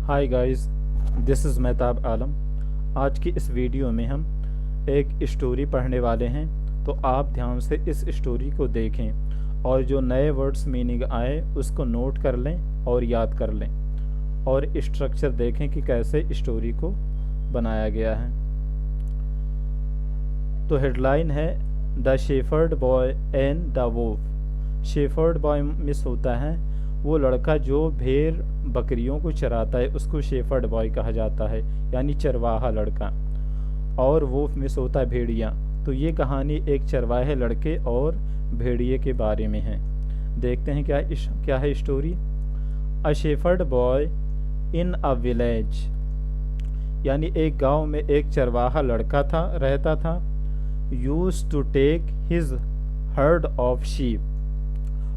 Hi guys, this is Mehtab Alam. आज की इस वीडियो में हम एक स्टोरी पढ़ने वाले हैं, तो आप ध्यान से इस स्टोरी को देखें और जो नए वर्ड्स मीनिंग आए उसको नोट कर लें और याद कर लें और स्ट्रक्चर देखें कि कैसे स्टोरी को बनाया गया है। तो हेडलाइन है the shepherd boy and the Wolff. Shepherd boy miss होता है वो लड़का जो भेड़ बकरियों को चराता है, उसको शेफर्ड बॉय कहा जाता है, यानी चरवाहा लड़का। और वोल्फ मिस होता है भेड़िया। तो ये कहानी एक चरवाहे लड़के और भेड़िए के बारे में है। देखते हैं क्या है story. A shepherd boy in a village, यानी एक गांव में एक चरवाहा लड़का रहता था। Used to take his herd of sheep.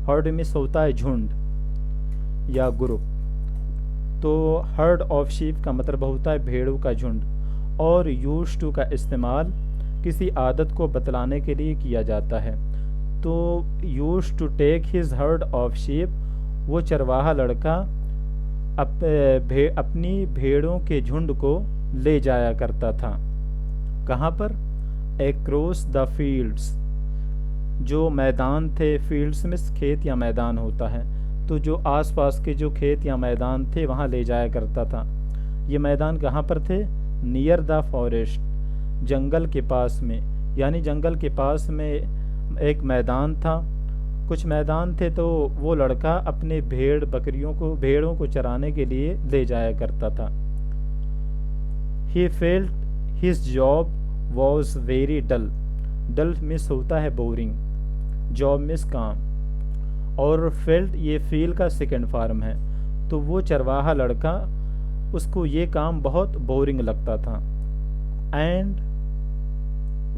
Herd means होता है झुंड या ग्रुप, तो हर्ड ऑफ शीप का मतलब होता है भेड़ों का झुंड। और यूज टू का इस्तेमाल किसी आदत को बतलाने के लिए किया जाता है। तो use to take his herd of sheep, वो चरवाहा लड़का अपनी भेड़ों के झुंड को ले जाया करता था। कहाँ पर? एक्रॉस द फील्ड्स, जो मैदान थे। फील्ड्स में खेत या मैदान होता है, तो जो आसपास के जो खेत या मैदान थे वहाँ ले जाया करता था। ये मैदान कहाँ पर थे? नियर द फॉरेस्ट, जंगल के पास में। यानी जंगल के पास में एक मैदान था, कुछ मैदान थे, तो वो लड़का अपने भेड़ों को चराने के लिए ले जाया करता था। He felt his job was very dull. Dull means होता है बोरिंग, जॉब मिस काम, और फेल्ट ये फील का सेकेंड फॉर्म है। तो वो चरवाहा लड़का, उसको ये काम बहुत बोरिंग लगता था। And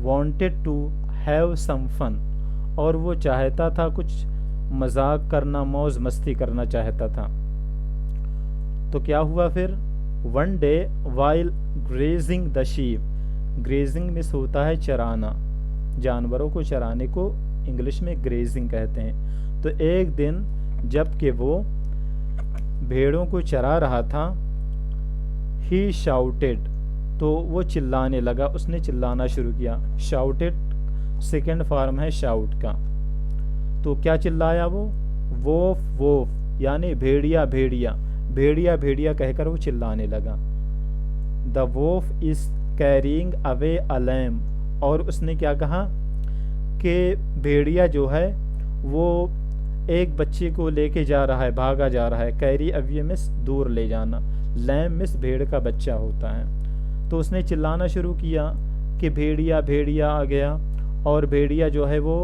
wanted to have some fun, और वो चाहता था कुछ मजाक करना, मौज मस्ती करना चाहता था। तो क्या हुआ फिर? One day while grazing the sheep. Grazing miss होता है चराना, जानवरों को चराने को इंग्लिश में ग्रेजिंग कहते हैं। तो एक दिन जबकि वो भेड़ों को चरा रहा था, ही शाउटेड, तो वो चिल्लाने लगा, उसने चिल्लाना शुरू किया। शाउटेड सेकेंड फॉर्म है शाउट का। तो क्या चिल्लाया वो? वोफ वोफ, यानी भेड़िया भेड़िया, भेड़िया भेड़िया कहकर वो चिल्लाने लगा। The wolf is carrying away a lamb, और उसने क्या कहा कि भेड़िया जो है वो एक बच्चे को लेके जा रहा है, भागा जा रहा है। कैरी अवे मिस दूर ले जाना, लैम मिस भेड़ का बच्चा होता है। तो उसने चिल्लाना शुरू किया कि भेड़िया भेड़िया आ गया, और भेड़िया जो है वो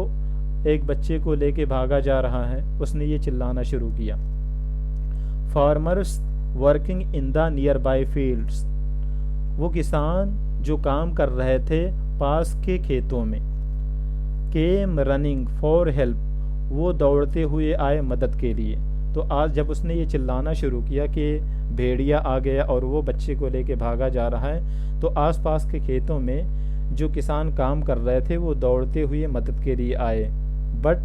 एक बच्चे को लेके भागा जा रहा है। उसने ये चिल्लाना शुरू किया। Farmers working in the near by fields, वो किसान जो काम कर रहे थे पास के खेतों में। केम रनिंग फॉर हेल्प, वो दौड़ते हुए आए मदद के लिए। तो आज जब उसने ये चिल्लाना शुरू किया कि भेड़िया आ गया और वो बच्चे को लेके भागा जा रहा है, तो आसपास के खेतों में जो किसान काम कर रहे थे वो दौड़ते हुए मदद के लिए आए। बट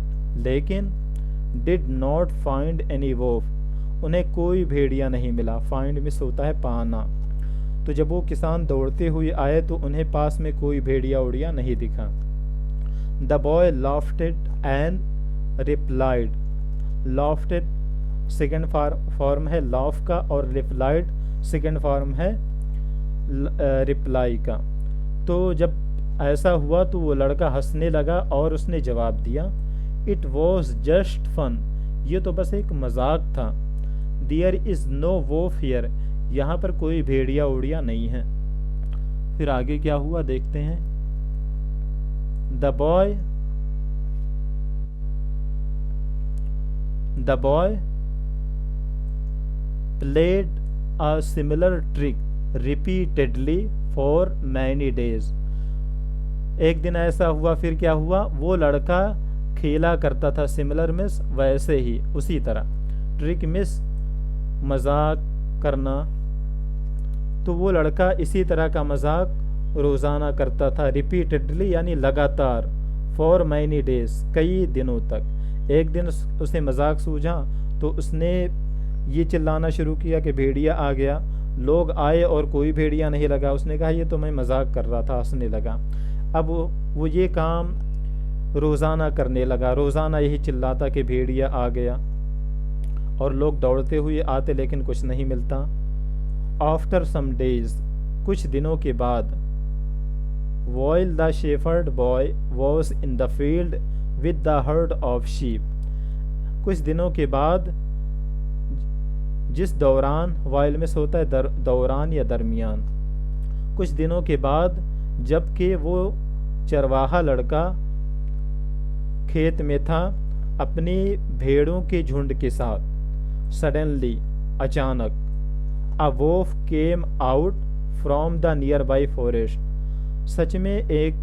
लेकिन डिड नॉट फाइंड एनी वोफ, उन्हें कोई भेड़िया नहीं मिला। फाइंड मिस होता है पाना। तो जब वो किसान दौड़ते हुए आए तो उन्हें पास में कोई भेड़िया उड़िया नहीं दिखा। The boy laughed and replied. Laughed second form है लाफ का, और रिप्लाइड सेकेंड फॉर्म है रिप्लाई का। तो जब ऐसा हुआ तो वो लड़का हंसने लगा और उसने जवाब दिया, इट वॉज जस्ट फन, ये तो बस एक मजाक था। देयर इज नो वोफ हियर, यहाँ पर कोई भेड़िया उड़िया नहीं है। फिर आगे क्या हुआ देखते हैं। The boy played a similar trick repeatedly for many days. एक दिन ऐसा हुआ, फिर क्या हुआ, वो लड़का खेला करता था। सिमिलर मिस वैसे ही, उसी तरह। ट्रिक मिस मजाक करना, तो वो लड़का इसी तरह का मजाक रोज़ाना करता था। रिपीटेडली यानी लगातार, फॉर मैनी डेज कई दिनों तक। एक दिन उसे मजाक सूझा तो उसने ये चिल्लाना शुरू किया कि भेड़िया आ गया, लोग आए और कोई भेड़िया नहीं लगा। उसने कहा ये तो मैं मजाक कर रहा था, हंसने लगा। अब वो ये काम रोज़ाना करने लगा, रोज़ाना यही चिल्लाता कि भेड़िया आ गया, और लोग दौड़ते हुए आते लेकिन कुछ नहीं मिलता। आफ्टर सम डेज, कुछ दिनों के बाद, while the shepherd boy was in the field with the herd of sheep, कुछ दिनों के बाद, जिस दौरान, while में होता है दौरान या दरमियान, कुछ दिनों के बाद, जबकि वो चरवाहा लड़का खेत में था अपनी भेड़ों के झुंड के साथ, सडनली, अचानक, a wolf came out from the nearby forest, सच में एक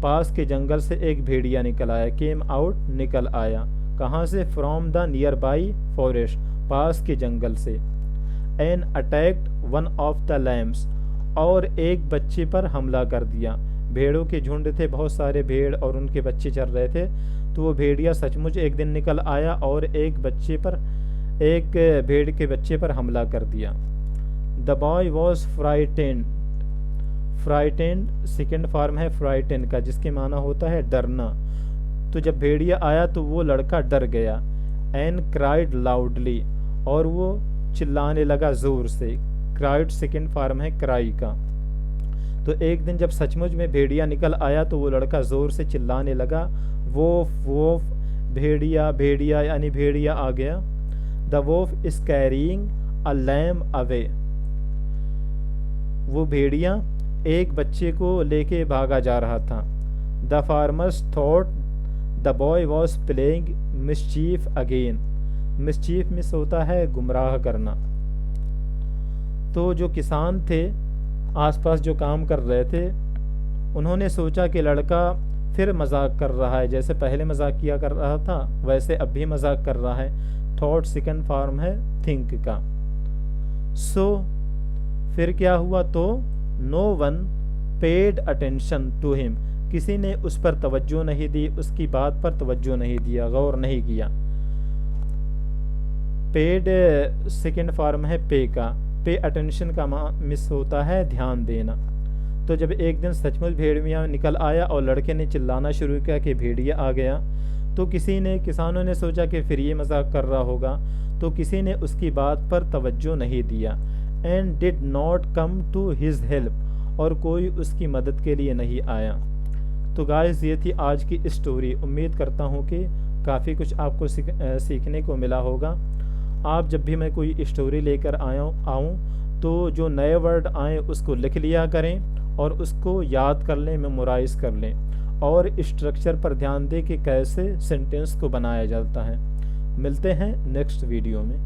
पास के जंगल से एक भेड़िया निकल आया। केम आउट, निकल आया, कहाँ से? From the nearby forest, पास के जंगल से। And attacked one of the lambs, और एक बच्चे पर हमला कर दिया। भेड़ों के झुंड थे, बहुत सारे भेड़ और उनके बच्चे चल रहे थे, तो वो भेड़िया सचमुच एक दिन निकल आया और एक भेड़ के बच्चे पर हमला कर दिया। The boy was frightened, frightened second form है फ्राइटेंड का, जिसके माना होता है डरना। तो जब भेड़िया आया तो वो लड़का डर गया। एंड क्राइड लाउडली, और वो चिल्लाने लगा ज़ोर से। क्राइड सेकेंड फॉर्म है क्राई का। तो एक दिन जब सचमुच में भेड़िया निकल आया तो वो लड़का ज़ोर से चिल्लाने लगा, वोफ वोफ, भेड़िया भेड़िया, यानी भेड़िया आ गया। The wolf is carrying a lamb away, वो भेड़िया एक बच्चे को लेके भागा जा रहा था। The farmers thought the boy was playing mischief again, mischief miss होता है गुमराह करना। तो जो किसान थे आसपास जो काम कर रहे थे, उन्होंने सोचा कि लड़का फिर मजाक कर रहा है, जैसे पहले मजाक किया कर रहा था वैसे अब भी मजाक कर रहा है। थॉट सेकंड फॉर्म है थिंक का। सो फिर क्या हुआ? तो no one paid attention to him, किसी ने उस पर तवज्जो नहीं दी, उसकी बात पर तवज्जो नहीं दिया, गौर नहीं किया। पेड सेकंड फॉर्म है पे का, पे अटेंशन का मिस होता है ध्यान देना। तो जब एक दिन सचमुच भेड़िया निकल आया और लड़के ने चिल्लाना शुरू किया कि भेड़िया आ गया, तो किसानों ने सोचा कि फिर ये मजाक कर रहा होगा, तो किसी ने उसकी बात पर तवज्जो नहीं दिया। And did not come to his help, और कोई उसकी मदद के लिए नहीं आया। तो गाइस ये थी आज की स्टोरी। उम्मीद करता हूँ कि काफ़ी कुछ आपको सीखने को मिला होगा। आप जब भी मैं कोई स्टोरी लेकर आऊँ तो जो नए वर्ड आएँ उसको लिख लिया करें और उसको याद कर लें, मेमोराइज़ कर लें, और स्ट्रक्चर पर ध्यान दें कि कैसे सेंटेंस को बनाया जाता है। मिलते हैं नेक्स्ट वीडियो में।